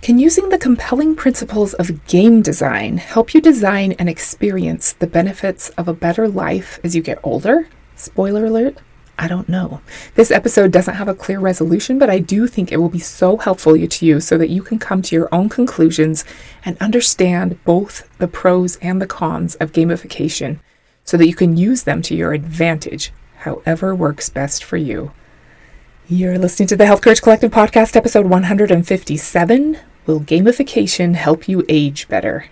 Can using the compelling principles of game design help you design and experience the benefits of a better life as you get older? Spoiler alert, I don't know. This episode doesn't have a clear resolution, but I do think it will be so helpful to you so that you can come to your own conclusions and understand both the pros and the cons of gamification so that you can use them to your advantage, however works best for you. You're listening to the Health Courage Collective podcast, episode 157. Will gamification help you age better?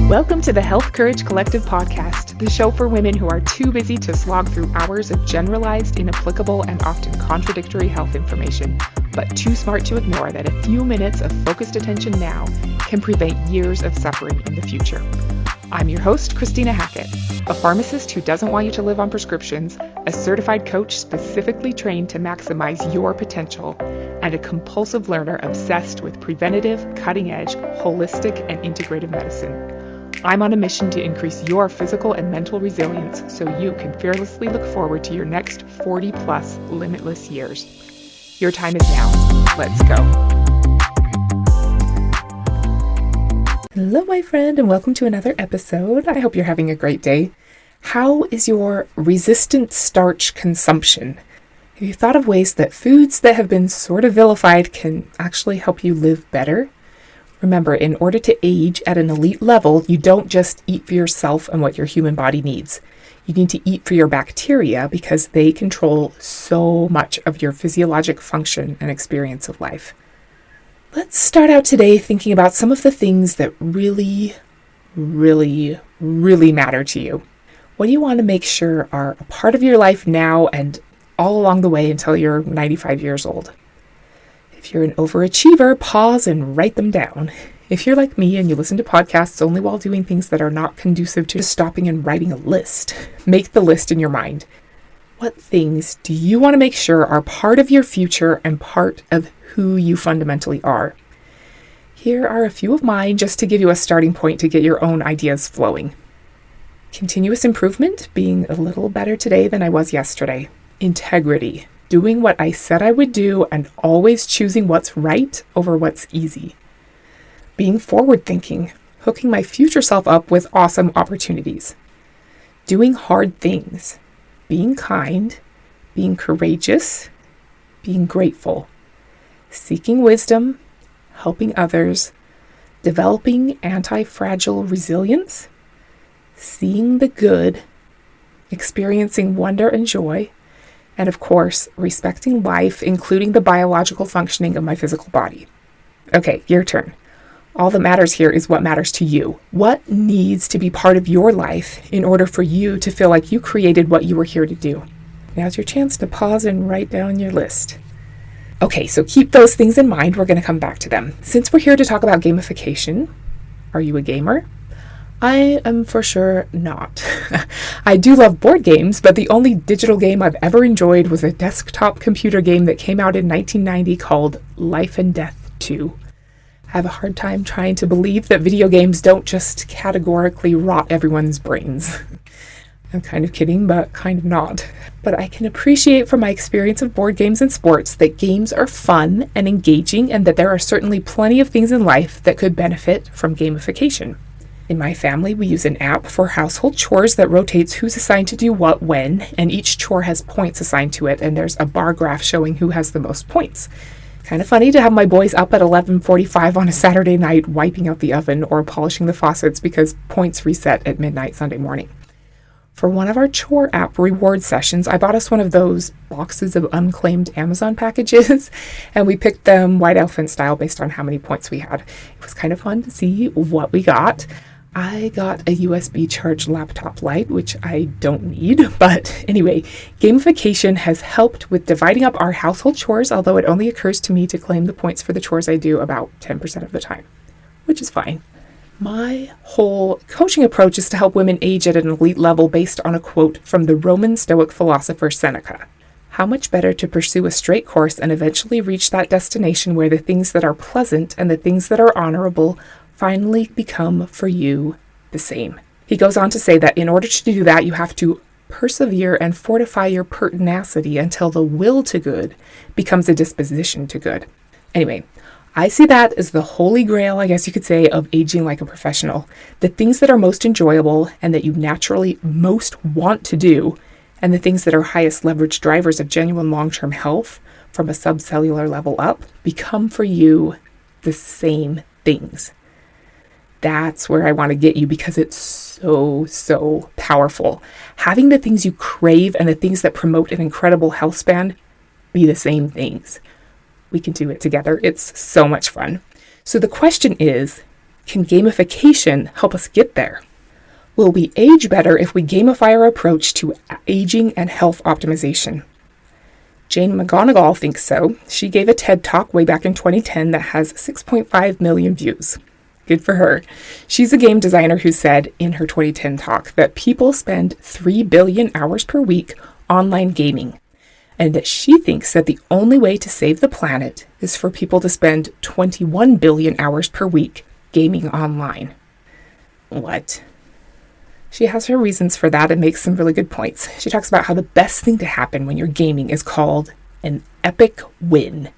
Welcome to the Health Courage Collective podcast, the show for women who are too busy to slog through hours of generalized, inapplicable, and often contradictory health information, but too smart to ignore that a few minutes of focused attention now can prevent years of suffering in the future. I'm your host, Christina Hackett, a pharmacist who doesn't want you to live on prescriptions, a certified coach specifically trained to maximize your potential, and a compulsive learner obsessed with preventative, cutting-edge, holistic, and integrative medicine. I'm on a mission to increase your physical and mental resilience so you can fearlessly look forward to your next 40-plus limitless years. Your time is now. Let's go. Hello, my friend, and welcome to another episode. I hope you're having a great day. How is your resistant starch consumption? Have you thought of ways that foods that have been sort of vilified can actually help you live better? Remember, in order to age at an elite level, you don't just eat for yourself and what your human body needs. You need to eat for your bacteria because they control so much of your physiologic function and experience of life. Let's start out today thinking about some of the things that really matter to you. What do you want to make sure are a part of your life now and all along the way until you're 95 years old? If you're an overachiever, pause and write them down. If you're like me and you listen to podcasts only while doing things that are not conducive to stopping and writing a list, make the list in your mind. What things do you want to make sure are part of your future and part of who you fundamentally are? Here are a few of mine just to give you a starting point to get your own ideas flowing. Continuous improvement, being a little better today than I was yesterday. Integrity, doing what I said I would do and always choosing what's right over what's easy. Being forward thinking, hooking my future self up with awesome opportunities. Doing hard things. Being kind, being courageous, being grateful, seeking wisdom, helping others, developing anti-fragile resilience, seeing the good, experiencing wonder and joy, and of course, respecting life, including the biological functioning of my physical body. Okay, your turn. All that matters here is what matters to you. What needs to be part of your life in order for you to feel like you created what you were here to do? Now's your chance to pause and write down your list. Okay, so keep those things in mind. We're going to come back to them. Since we're here to talk about gamification, are you a gamer? I am for sure not. I do love board games, but the only digital game I've ever enjoyed was a desktop computer game that came out in 1990 called Life and Death 2. I have a hard time trying to believe that video games don't just categorically rot everyone's brains. I'm kind of kidding, but kind of not. But I can appreciate from my experience of board games and sports that games are fun and engaging and that there are certainly plenty of things in life that could benefit from gamification. In my family, we use an app for household chores that rotates who's assigned to do what when, and each chore has points assigned to it, and there's a bar graph showing who has the most points. Kind of funny to have my boys up at 11:45 on a Saturday night wiping out the oven or polishing the faucets because points reset at midnight Sunday morning. For one of our chore app reward sessions, I bought us one of those boxes of unclaimed Amazon packages, and we picked them white elephant style based on how many points we had. It was kind of fun to see what we got. I got a USB charged laptop light, which I don't need, but anyway, gamification has helped with dividing up our household chores, although it only occurs to me to claim the points for the chores I do about 10% of the time, which is fine. My whole coaching approach is to help women age at an elite level based on a quote from the Roman Stoic philosopher Seneca. How much better to pursue a straight course and eventually reach that destination where the things that are pleasant and the things that are honorable finally become for you the same. He goes on to say that in order to do that, you have to persevere and fortify your pertinacity until the will to good becomes a disposition to good. Anyway, I see that as the holy grail, I guess you could say, of aging like a professional. The things that are most enjoyable and that you naturally most want to do, and the things that are highest leverage drivers of genuine long-term health from a subcellular level up, become for you the same things. That's where I want to get you, because it's so powerful. Having the things you crave and the things that promote an incredible health span be the same things. We can do it together. It's so much fun. So the question is, can gamification help us get there? Will we age better if we gamify our approach to aging and health optimization? Jane McGonigal thinks so. She gave a TED Talk way back in 2010 that has 6.5 million views. Good for her. She's a game designer who said in her 2010 talk that people spend 3 billion hours per week online gaming, and that she thinks that the only way to save the planet is for people to spend 21 billion hours per week gaming online. What? She has her reasons for that and makes some really good points. She talks about how the best thing to happen when you're gaming is called an epic win.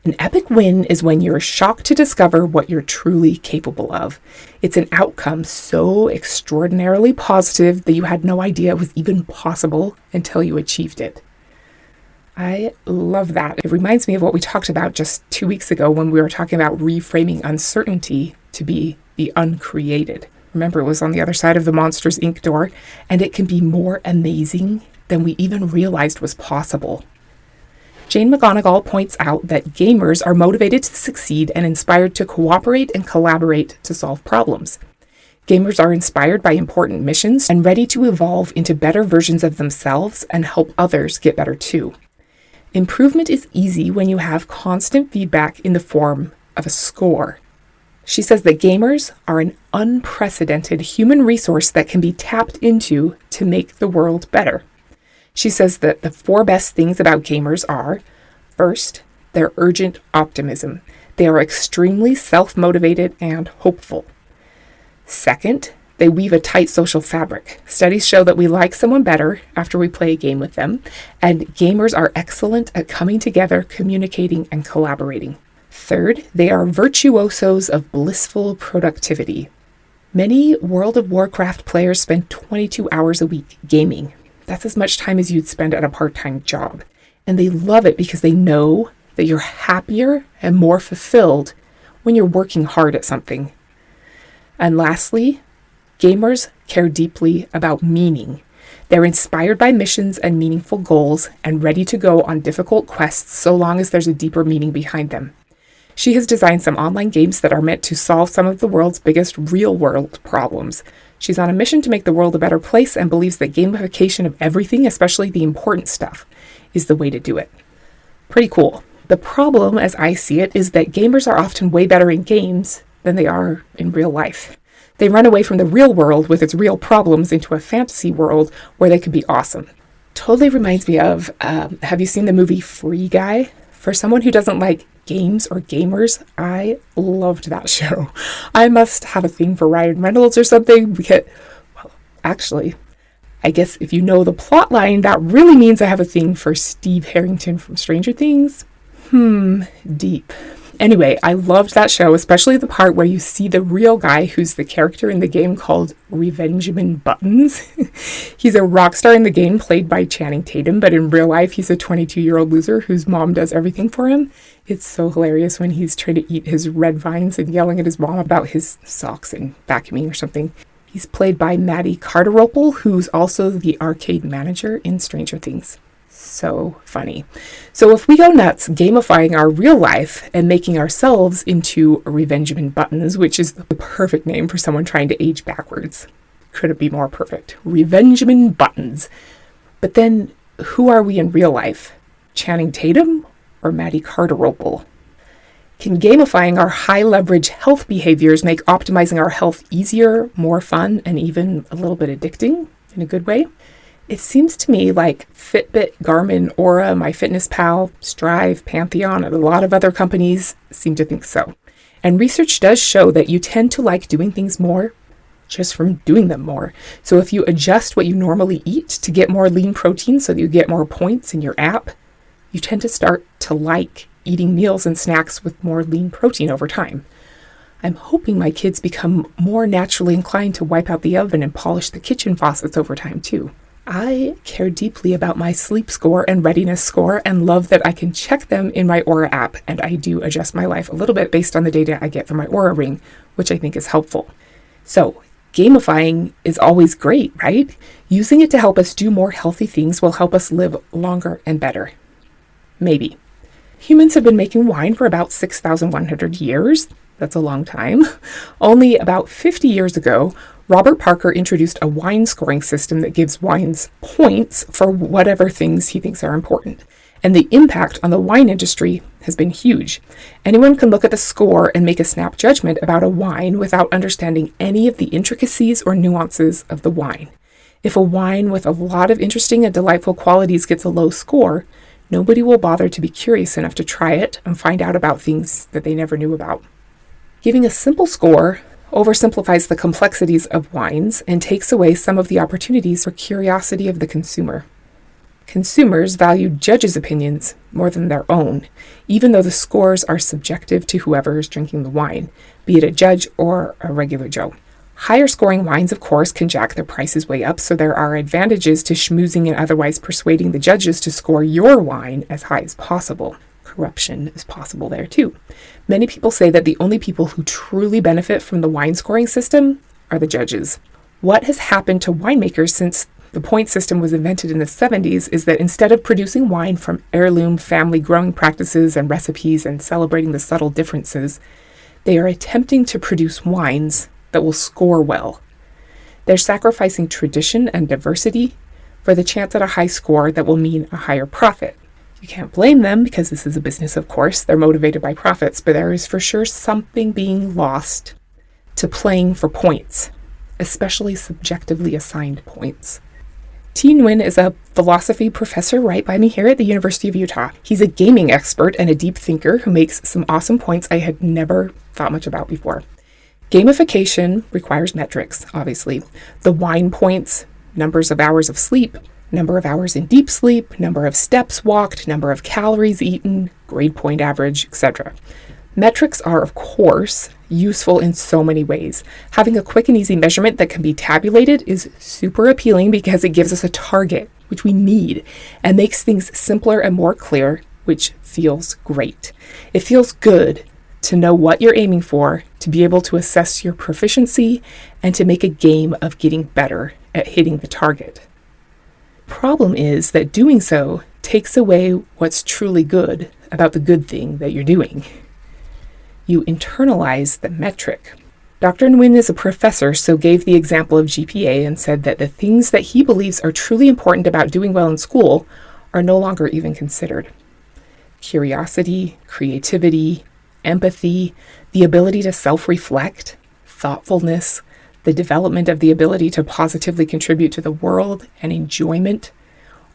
An epic win is when you're shocked to discover what you're truly capable of. It's an outcome so extraordinarily positive that you had no idea it was even possible until you achieved it. I love that. It reminds me of what we talked about just 2 weeks ago when we were talking about reframing uncertainty to be the uncreated. Remember, it was on the other side of the Monsters, Inc. door, and it can be more amazing than we even realized was possible. Jane McGonigal points out that gamers are motivated to succeed and inspired to cooperate and collaborate to solve problems. Gamers are inspired by important missions and ready to evolve into better versions of themselves and help others get better too. Improvement is easy when you have constant feedback in the form of a score. She says that gamers are an unprecedented human resource that can be tapped into to make the world better. She says that the 4 best things about gamers are, first, their urgent optimism. They are extremely self-motivated and hopeful. Second, they weave a tight social fabric. Studies show that we like someone better after we play a game with them, and gamers are excellent at coming together, communicating, and collaborating. Third, they are virtuosos of blissful productivity. Many World of Warcraft players spend 22 hours a week gaming. That's as much time as you'd spend at a part-time job. And they love it because they know that you're happier and more fulfilled when you're working hard at something. And lastly, gamers care deeply about meaning. They're inspired by missions and meaningful goals and ready to go on difficult quests so long as there's a deeper meaning behind them. She has designed some online games that are meant to solve some of the world's biggest real-world problems. She's on a mission to make the world a better place and believes that gamification of everything, especially the important stuff, is the way to do it. Pretty cool. The problem, as I see it, is that gamers are often way better in games than they are in real life. They run away from the real world with its real problems into a fantasy world where they could be awesome. Totally reminds me of, have you seen the movie Free Guy? For someone who doesn't like games or gamers, I loved that show. I must have a thing for Ryan Reynolds or something because, well, actually, I guess if you know the plot line, that really means I have a thing for Steve Harrington from Stranger Things. Deep. Anyway, I loved that show, especially the part where you see the real guy who's the character in the game called Revengeman Buttons. He's a rock star in the game played by Channing Tatum, but in real life, he's a 22-year-old loser whose mom does everything for him. It's so hilarious when he's trying to eat his red vines and yelling at his mom about his socks and vacuuming or something. He's played by Maddie Carteropel, who's also the arcade manager in Stranger Things. So funny. So if we go nuts gamifying our real life and making ourselves into Revengeman Buttons, which is the perfect name for someone trying to age backwards. Could it be more perfect? Revengeman Buttons. But then who are we in real life? Channing Tatum or Maddie Carteropel? Can gamifying our high leverage health behaviors make optimizing our health easier, more fun, and even a little bit addicting in a good way? It seems to me like Fitbit, Garmin, Aura, MyFitnessPal, Strive, Pantheon, and a lot of other companies seem to think so. And research does show that you tend to like doing things more just from doing them more. So if you adjust what you normally eat to get more lean protein so that you get more points in your app, you tend to start to like eating meals and snacks with more lean protein over time. I'm hoping my kids become more naturally inclined to wipe out the oven and polish the kitchen faucets over time too. I care deeply about my sleep score and readiness score and love that I can check them in my Aura app, and I do adjust my life a little bit based on the data I get from my Aura ring, which I think is helpful. So, gamifying is always great, right? Using it to help us do more healthy things will help us live longer and better. Maybe. Humans have been making wine for about 6,100 years. That's a long time. Only about 50 years ago, Robert Parker introduced a wine scoring system that gives wines points for whatever things he thinks are important. And the impact on the wine industry has been huge. Anyone can look at the score and make a snap judgment about a wine without understanding any of the intricacies or nuances of the wine. If a wine with a lot of interesting and delightful qualities gets a low score, nobody will bother to be curious enough to try it and find out about things that they never knew about. Giving a simple score oversimplifies the complexities of wines and takes away some of the opportunities for curiosity of the consumer. Consumers value judges' opinions more than their own, even though the scores are subjective to whoever is drinking the wine, be it a judge or a regular Joe. Higher scoring wines, of course, can jack their prices way up, so there are advantages to schmoozing and otherwise persuading the judges to score your wine as high as possible. Corruption is possible there too. Many people say that the only people who truly benefit from the wine scoring system are the judges. What has happened to winemakers since the point system was invented in the 70s is that instead of producing wine from heirloom family growing practices and recipes and celebrating the subtle differences, they are attempting to produce wines that will score well. They're sacrificing tradition and diversity for the chance at a high score that will mean a higher profit. You can't blame them because this is a business, of course. They're motivated by profits, but there is for sure something being lost to playing for points, especially subjectively assigned points. T. Nguyen is a philosophy professor right by me here at the University of Utah. He's a gaming expert and a deep thinker who makes some awesome points I had never thought much about before. Gamification requires metrics, obviously. The wine points, numbers of hours of sleep, number of hours in deep sleep, number of steps walked, number of calories eaten, grade point average, etc. Metrics are, of course, useful in so many ways. Having a quick and easy measurement that can be tabulated is super appealing because it gives us a target, which we need, and makes things simpler and more clear, which feels great. It feels good to know what you're aiming for, to be able to assess your proficiency, and to make a game of getting better at hitting the target. Problem is that doing so takes away what's truly good about the good thing that you're doing. You internalize the metric. Dr. Nguyen is a professor, so gave the example of GPA and said that the things that he believes are truly important about doing well in school are no longer even considered. Curiosity, creativity, empathy, the ability to self-reflect, thoughtfulness, the development of the ability to positively contribute to the world, and enjoyment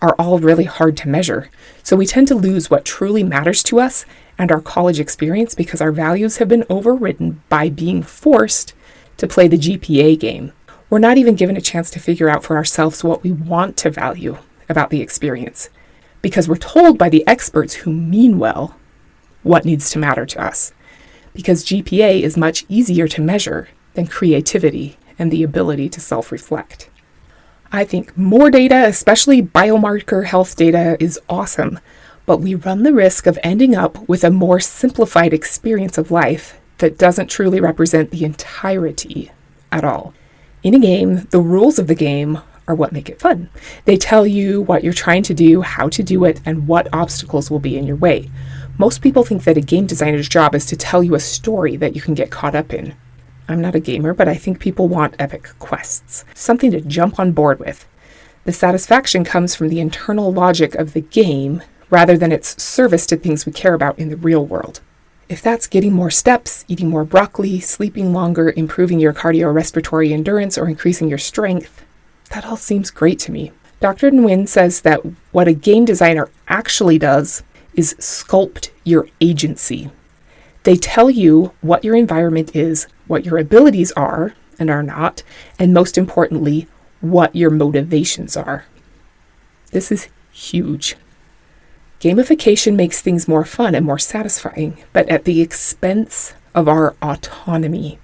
are all really hard to measure. So we tend to lose what truly matters to us and our college experience because our values have been overridden by being forced to play the GPA game. We're not even given a chance to figure out for ourselves what we want to value about the experience because we're told by the experts who mean well what needs to matter to us. Because GPA is much easier to measure than creativity and the ability to self-reflect. I think more data, especially biomarker health data, is awesome, but we run the risk of ending up with a more simplified experience of life that doesn't truly represent the entirety at all. In a game, the rules of the game are what make it fun. They tell you what you're trying to do, how to do it, and what obstacles will be in your way. Most people think that a game designer's job is to tell you a story that you can get caught up in. I'm not a gamer, but I think people want epic quests, something to jump on board with. The satisfaction comes from the internal logic of the game rather than its service to things we care about in the real world. If that's getting more steps, eating more broccoli, sleeping longer, improving your cardiorespiratory endurance, or increasing your strength, that all seems great to me. Dr. Nguyen says that what a game designer actually does is sculpt your agency. They tell you what your environment is, what your abilities are, and are not, and most importantly, what your motivations are. This is huge. Gamification makes things more fun and more satisfying, but at the expense of our autonomy.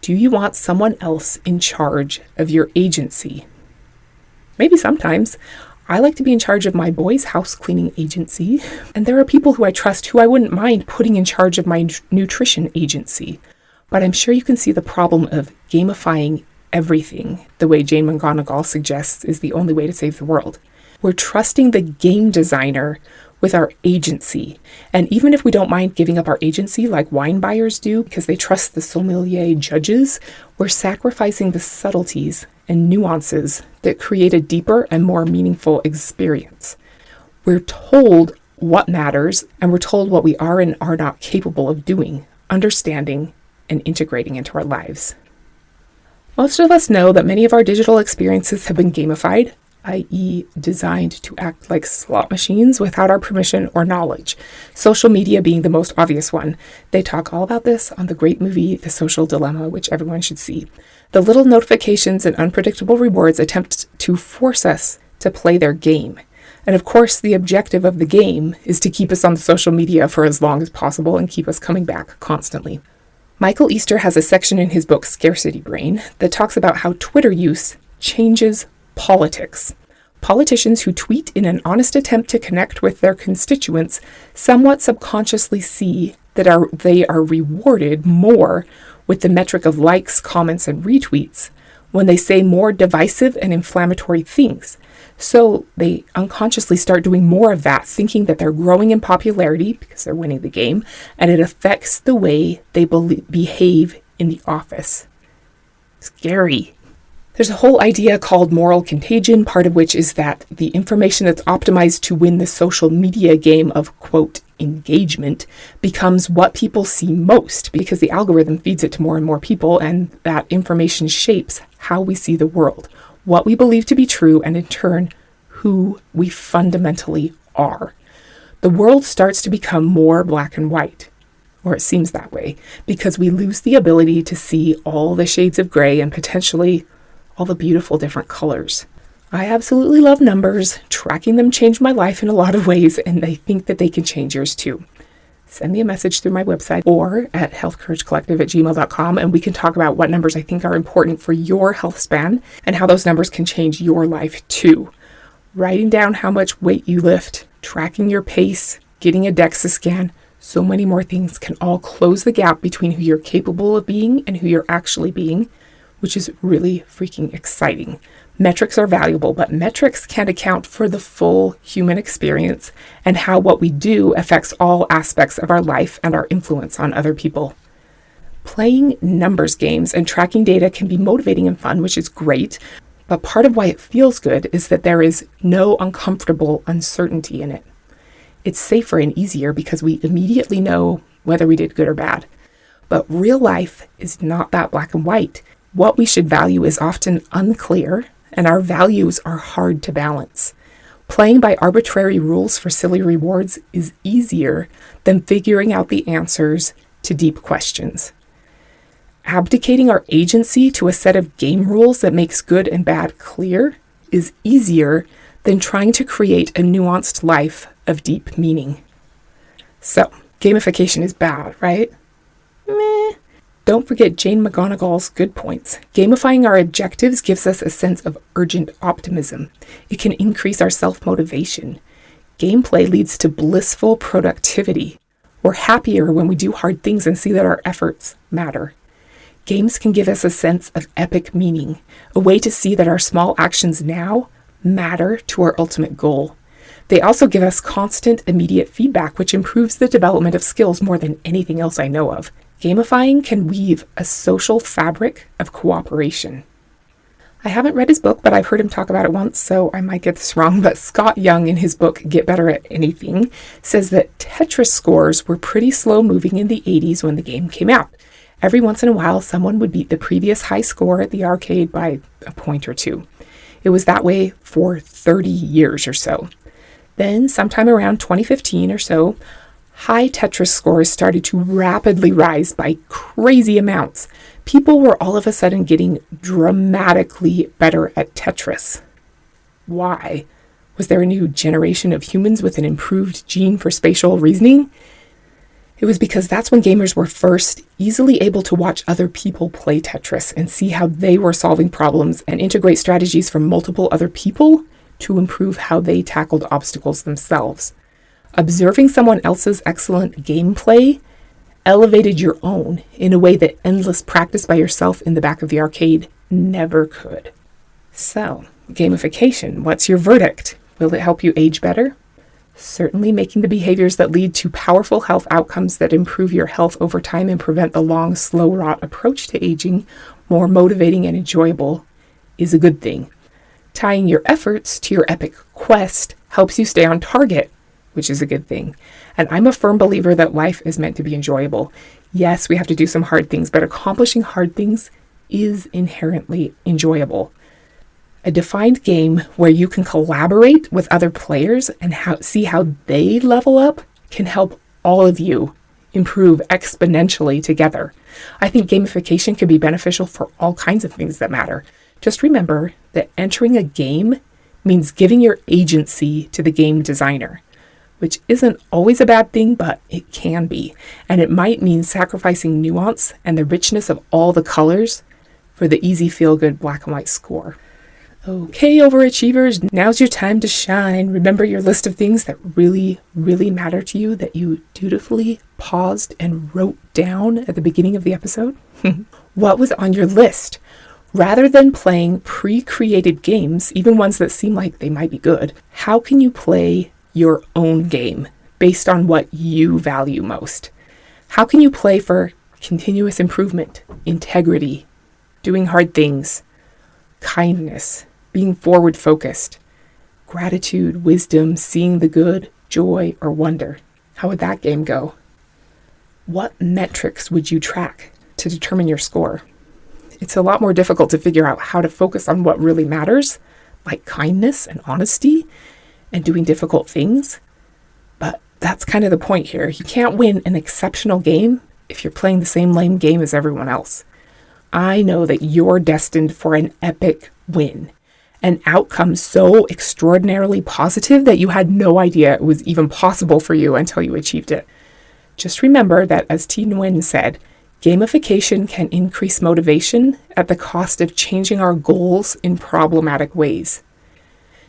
Do you want someone else in charge of your agency? Maybe sometimes. I like to be in charge of my boys' house cleaning agency, and there are people who I trust who I wouldn't mind putting in charge of my nutrition agency. But I'm sure you can see the problem of gamifying everything the way Jane McGonigal suggests is the only way to save the world. We're trusting the game designer with our agency. And even if we don't mind giving up our agency like wine buyers do because they trust the sommelier judges, we're sacrificing the subtleties and nuances that create a deeper and more meaningful experience. We're told what matters, and we're told what we are and are not capable of doing, understanding, and integrating into our lives. Most of us know that many of our digital experiences have been gamified, i.e. designed to act like slot machines without our permission or knowledge. Social media being the most obvious one. They talk all about this on the great movie, The Social Dilemma, which everyone should see. The little notifications and unpredictable rewards attempt to force us to play their game. And of course, the objective of the game is to keep us on the social media for as long as possible and keep us coming back constantly. Michael Easter has a section in his book, Scarcity Brain, that talks about how Twitter use changes politics. Politicians who tweet in an honest attempt to connect with their constituents somewhat subconsciously see that they are rewarded more with the metric of likes, comments, and retweets when they say more divisive and inflammatory things. So they unconsciously start doing more of that, thinking that they're growing in popularity because they're winning the game, and it affects the way they behave in the office. Scary. There's a whole idea called moral contagion, part of which is that the information that's optimized to win the social media game of, quote, engagement becomes what people see most because the algorithm feeds it to more and more people, and that information shapes how we see the world, what we believe to be true, and in turn, who we fundamentally are. The world starts to become more black and white, or it seems that way, because we lose the ability to see all the shades of gray and potentially all the beautiful different colors. I absolutely love numbers. Tracking them changed my life in a lot of ways, and I think that they can change yours too. Send me a message through my website or at healthcouragecollective@gmail.com, and we can talk about what numbers I think are important for your health span and how those numbers can change your life too. Writing down how much weight you lift, tracking your pace, getting a DEXA scan, so many more things can all close the gap between who you're capable of being and who you're actually being, which is really freaking exciting. Metrics are valuable, but metrics can't account for the full human experience and how what we do affects all aspects of our life and our influence on other people. Playing numbers games and tracking data can be motivating and fun, which is great, but part of why it feels good is that there is no uncomfortable uncertainty in it. It's safer and easier because we immediately know whether we did good or bad. But real life is not that black and white. What we should value is often unclear, and our values are hard to balance. Playing by arbitrary rules for silly rewards is easier than figuring out the answers to deep questions. Abdicating our agency to a set of game rules that makes good and bad clear is easier than trying to create a nuanced life of deep meaning. So, gamification is bad, right? Meh. Don't forget Jane McGonigal's good points. Gamifying our objectives gives us a sense of urgent optimism. It can increase our self-motivation. Gameplay leads to blissful productivity. We're happier when we do hard things and see that our efforts matter. Games can give us a sense of epic meaning, a way to see that our small actions now matter to our ultimate goal. They also give us constant, immediate feedback, which improves the development of skills more than anything else I know of. Gamifying can weave a social fabric of cooperation. I haven't read his book, but I've heard him talk about it once, so I might get this wrong, but Scott Young in his book, Get Better at Anything, says that Tetris scores were pretty slow moving in the 80s when the game came out. Every once in a while, someone would beat the previous high score at the arcade by a point or two. It was that way for 30 years or so. Then, sometime around 2015 or so, high Tetris scores started to rapidly rise by crazy amounts. People were all of a sudden getting dramatically better at Tetris. Why? Was there a new generation of humans with an improved gene for spatial reasoning? It was because that's when gamers were first easily able to watch other people play Tetris and see how they were solving problems and integrate strategies from multiple other people to improve how they tackled obstacles themselves. Observing someone else's excellent gameplay elevated your own in a way that endless practice by yourself in the back of the arcade never could. So, gamification, what's your verdict? Will it help you age better? Certainly making the behaviors that lead to powerful health outcomes that improve your health over time and prevent the long, slow rot approach to aging more motivating and enjoyable is a good thing. Tying your efforts to your epic quest helps you stay on target, which is a good thing. And I'm a firm believer that life is meant to be enjoyable. Yes, we have to do some hard things, but accomplishing hard things is inherently enjoyable. A defined game where you can collaborate with other players and see how they level up can help all of you improve exponentially together. I think gamification can be beneficial for all kinds of things that matter. Just remember that entering a game means giving your agency to the game designer, which isn't always a bad thing, but it can be. And it might mean sacrificing nuance and the richness of all the colors for the easy feel-good black and white score. Okay, overachievers, now's your time to shine. Remember your list of things that really, really matter to you that you dutifully paused and wrote down at the beginning of the episode? What was on your list? Rather than playing pre-created games, even ones that seem like they might be good, how can you play your own game based on what you value most? How can you play for continuous improvement, integrity, doing hard things, kindness, being forward focused, gratitude, wisdom, seeing the good, joy, or wonder? How would that game go? What metrics would you track to determine your score? It's a lot more difficult to figure out how to focus on what really matters, like kindness and honesty and doing difficult things. But that's kind of the point here. You can't win an exceptional game if you're playing the same lame game as everyone else. I know that you're destined for an epic win, an outcome so extraordinarily positive that you had no idea it was even possible for you until you achieved it. Just remember that, as T. Nguyen said, gamification can increase motivation at the cost of changing our goals in problematic ways.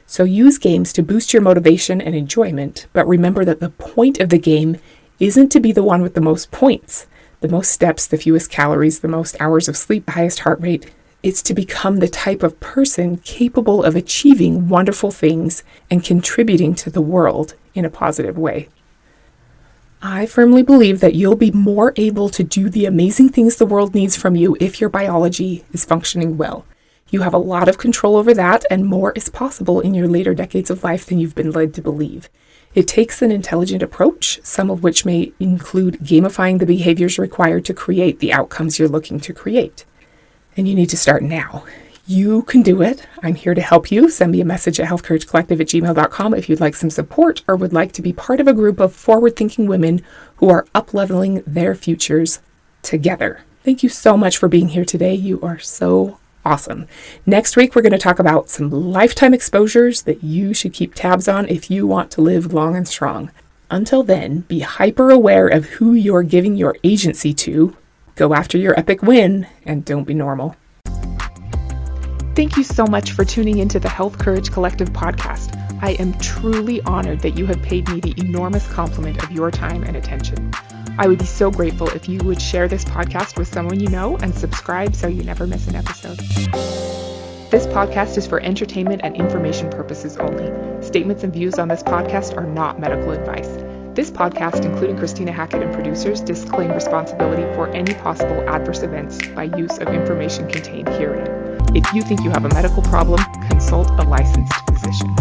So use games to boost your motivation and enjoyment, but remember that the point of the game isn't to be the one with the most points, the most steps, the fewest calories, the most hours of sleep, the highest heart rate. It's to become the type of person capable of achieving wonderful things and contributing to the world in a positive way. I firmly believe that you'll be more able to do the amazing things the world needs from you if your biology is functioning well. You have a lot of control over that, and more is possible in your later decades of life than you've been led to believe. It takes an intelligent approach, some of which may include gamifying the behaviors required to create the outcomes you're looking to create. And you need to start now. You can do it. I'm here to help you. Send me a message at healthcouragecollective@gmail.com if you'd like some support or would like to be part of a group of forward-thinking women who are up-leveling their futures together. Thank you so much for being here today. You are so awesome. Next week, we're going to talk about some lifetime exposures that you should keep tabs on if you want to live long and strong. Until then, be hyper aware of who you're giving your agency to, go after your epic win, and don't be normal. Thank you so much for tuning into the Health Courage Collective podcast. I am truly honored that you have paid me the enormous compliment of your time and attention. I would be so grateful if you would share this podcast with someone you know and subscribe so you never miss an episode. This podcast is for entertainment and information purposes only. Statements and views on this podcast are not medical advice. This podcast, including Christina Hackett and producers, disclaim responsibility for any possible adverse events by use of information contained herein. If you think you have a medical problem, consult a licensed physician.